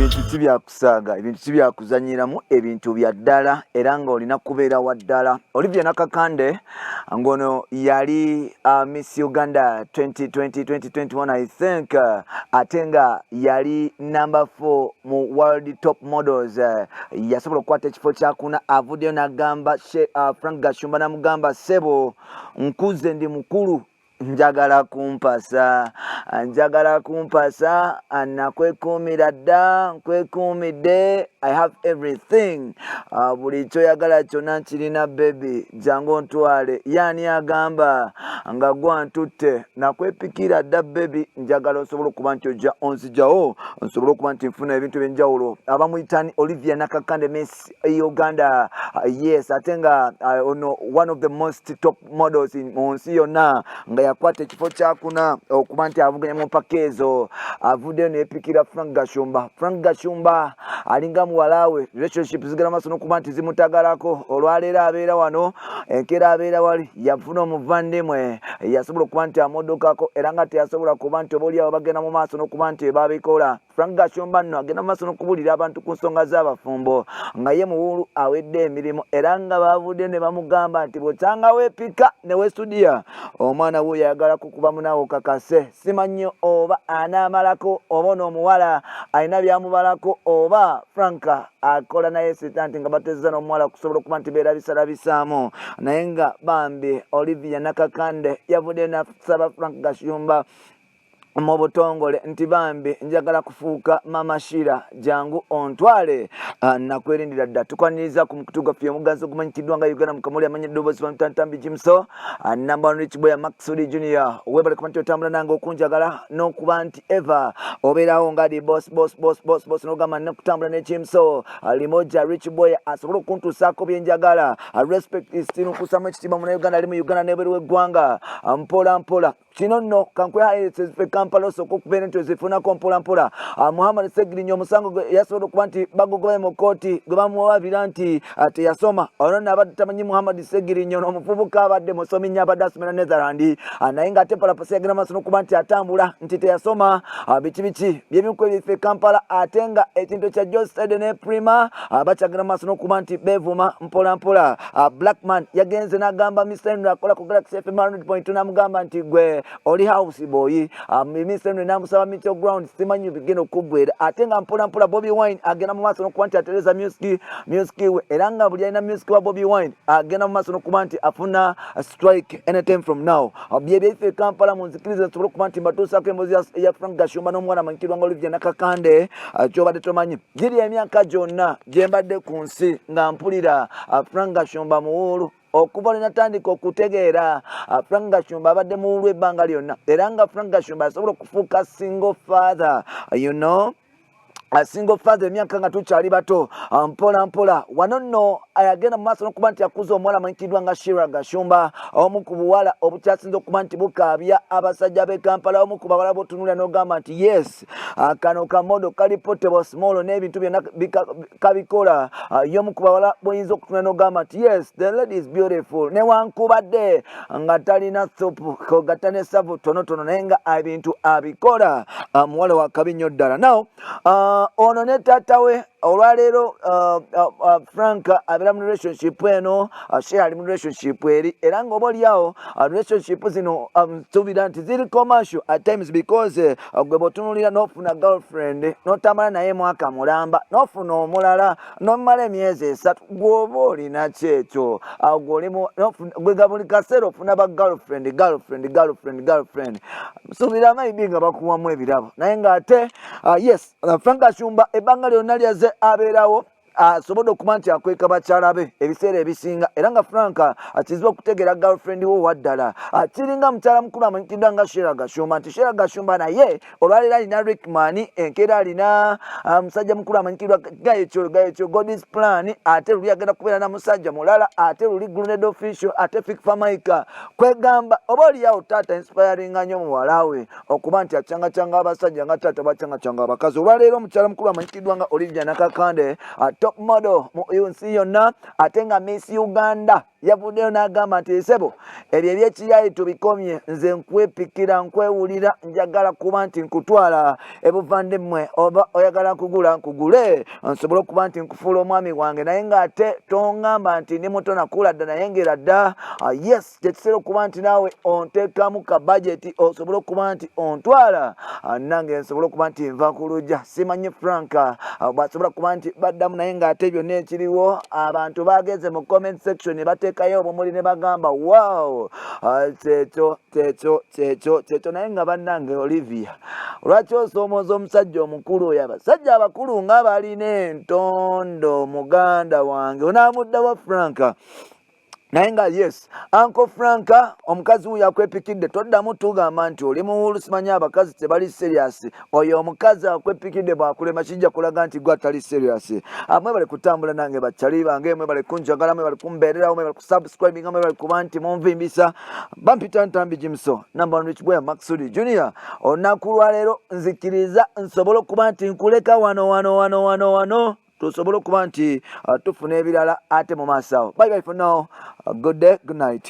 ebintu kibyakusaaga ebintu kibyakuzanyiramu ebintu bya ddala era ng'olina kubeera wa ddala. Olivia Nakakande ngono yali Miss Uganda 2020-2021 I think ate nga yali number 4 mu World Top Models. Yasobola okukwata ekifo kyakuna avuddeyo n'agamba Frank Gashumba n'amugamba ssebo nkuze ndi mukulu njagala kumpasa nakwekuumira dda nkwekuumidde I have everything buli kyoyagala kyonna nkirina baby jangu ontwale yani agamba nga gwantutte nakwepikira dda baby njagala osobola okuba nti ojja onzijawo nsobola okuba nti nfuna ebintu ebyenjawulo. Abamuyitani Olivia Nakakande Miss Uganda yes ate nga one of the most top models mu nsi yonna nga yakwata ekifo kyakuna okuba nti avuganya mu mpaka ezo avuddeyo neepikira Frank Gashumba alinga muwalawe relationship zigera maaso n'okuba nti zimutagalako. Olwaleero abeera wano enkeera abeera wali yafuna omuvandimwe yasobola okuba nti amodokako era nga teyasobola kuba nti obaoliawo bagenda mu maaso n'okuba nti babikola. Frank Gashumba nno agenda mu maaso n'okubulira abantu ku nsonga z'abafumbo nga ye muwulu awedde emirimu era nga bavudde ne bamugamba nti bw'otanga weepika ne weestudia omwana we yayagala kukuba munaawo kakase simanyi oba anaamalako oba n'omuwala alina byamubalako oba Frank akola naye sitanti nga batezza n'omuwala kusobola okuba nti beerabisaalabisaamu naye nga bambi Olivia Nakakande yavudde nasaba Frank Gashumba mu butongole nti bambi njagala kufuuka mama Shira jangu ontwale nakwerindira dda. Tukwaniriza ku mukutu gwaffe omuganzi ogumanyikiddwa nga Uganda mukamuli amanya eddoboozi bamutantambi Jimso namba 1 Rich Boy Maxudi Junior webale kuba nti otambula nange okunjagala n'okuba nti eva obeerawo nga di boss n'ogamba nakutambula ne Jimso limoja Rich Boy asobola okuntuusaako byenjagala respect is still nkusamu ekitiibwa mu Uganda ali mu Uganda n'ebweru w'eggwanga mpola kino nno kankwehayesezfe Kampala osooka okubeera nti ozifunako mpola Muhammad Segiri nnyo omusango yasobola okuba nti bagogobe mu kooti gwe bamuwabira nti teyasoma ono nabadde tamanyi Muhammad Segiri nnyo omuvubuka abadde musomi nnyo abadde asomera Netherland naye nga ate palapasi yagenda maaso n'okuba nti atambula nti teyasoma biki byebinku ebiffe Kampala ate nga ekintu kya Josede ne Prima bakyagenda maaso n'okuba nti beevuma mpola Blackman yagenze n'agamba Mr. Henry akola ku Galaxy FM 100.2 n'amugamba nti gwe oli house boy Mr. Henry namusaba Mitchell Ground simanyi bigenda okuggwera ate nga mpola Bobby Wine agenda mu maaso n'okuba nti atereza music we era nga buli alina music wa Bobby Wine agenda mu maaso n'okuba nti afuna strike anytime from now. Byebyebife Kampala munzikiriza nsobola okuba nti mbatuusaako emboozi ya Frank Gashumba n'omwana amanyikirwa nga Olivia Nakakande kyobadde tomanyi giri emyaka gyonna gye mbadde ku nsi nga mpulira Frank Gashumba muwuulu okuva linatandika okutegeera Frank Gashumba abadde muwuulu ebbanga lyonna era nga Frank Gashumba asobola okufuuka single father a single father emyaka nga tukyali bato mpola wano nno ayagenda mu maaso n'okuba nti akuza omuwala amanyikiddwa nga Shira Gashumba omu ku buwala obukyasinza okuba nti bukaabya abasajja b'e Kampala omu ku bawala botunulira n'ogamba nti yes kano kamodo kali portable small n'ebintu byonna kabikola y'omu ku bawala boyinza okutunulira n'ogamba nti yes the lady is beautiful newankubadde nga talina supu kogatta ne savu tonotono naye nga ebintu abikola muwala wa kabi nnyo ddala. Now ono ne taata we olwaleero Frank abeera mu relationship eno Share ali mu relationship eri era nga oba oliawo relationship zino tubira nti ziri commercial at times because gwe botunulira n'ofuna girlfriend n'otamala naye mwaka mulamba n'ofuna omulala n'omala emyezi 3 gwoba olina kyekyo gwe buli kaseera ofuna ba girlfriend subira maybe nga bakuwamu ebirabo naye nga ate yes Frank Gashumba ebbanga lyonna lyaze abeerawo asobodde okuba nti akweka bakyala be ebiseera ebisinga era nga Frank akizibu okutegeera girlfriend we waddala kiringa mukyala mukulu amanyikiddwa nga Shira Gashumba nti Shira Gashumba naye olwaleero alina Rickman enkeera alina musajja mukulu amanyikiddwa gayekyo God's Plan ate luli agenda kubeera na musajja mulala ate luli Grenade Official ate Fikfa Maika kwegamba oba oliawo taata inspiringa nnyo muwala we okuba nti acangacanga abasajja nga taata bacangacanga abakazi. Olwaleero omukyala mukulu amanyikiddwa nga Olivia Nakakande top model mu nsi yonna ate nga Miss Uganda yavuddeyo n'agamba nti sebo ebyo ebyekiyayi tubikomye nze nkwepikira nkwewulira njagala kuba nti nkutwala ebuvandimmwe oba oyagala nkugula nkugule nsobole okuba nti nkufuula omwami wange naye ng'ate tongamba nti ndi muto nakula dda naye ngera dda yes kyekiseera okuba nti naawe onteekamu ka bajeti osobole okuba nti ontwala nange nsobole okuba nti nva ku lujja simanyi franka bwasobola kuba nti baddamu naye ng'ate byonna ekiriwo abantu bageze mu comment section bateekayo obumuli ne bagamba wow kyekyo naye nga bannange Olivia lwaki osoomooza omusajja omukulu oyo abasajja abakulu nga balina entondo muganda wange onaamuddawa franka naye nga yes Uncle Franka omukazi wuyo akwepikidde toddamu tugamba nti oli muwulu simanyi abakazi tebali serious oyo omukazi akwepikidde bwakulema kijja kulaga nti gwe atali serious amwe bali kutambula nange bakyali bange mwe bali kunjagala mwe bali kumbeererawo mwe bali kusubscribinga mwe bali kuba nti munvimbisa bampita ntambi jimso number 1 rich boy Maxudi Junior olunaku lwaleero nzikiriza nsobole okuba nti nkuleka wano tusobole okuba nti tufuna ebirala ate mu maaso awo bye bye for now good day good night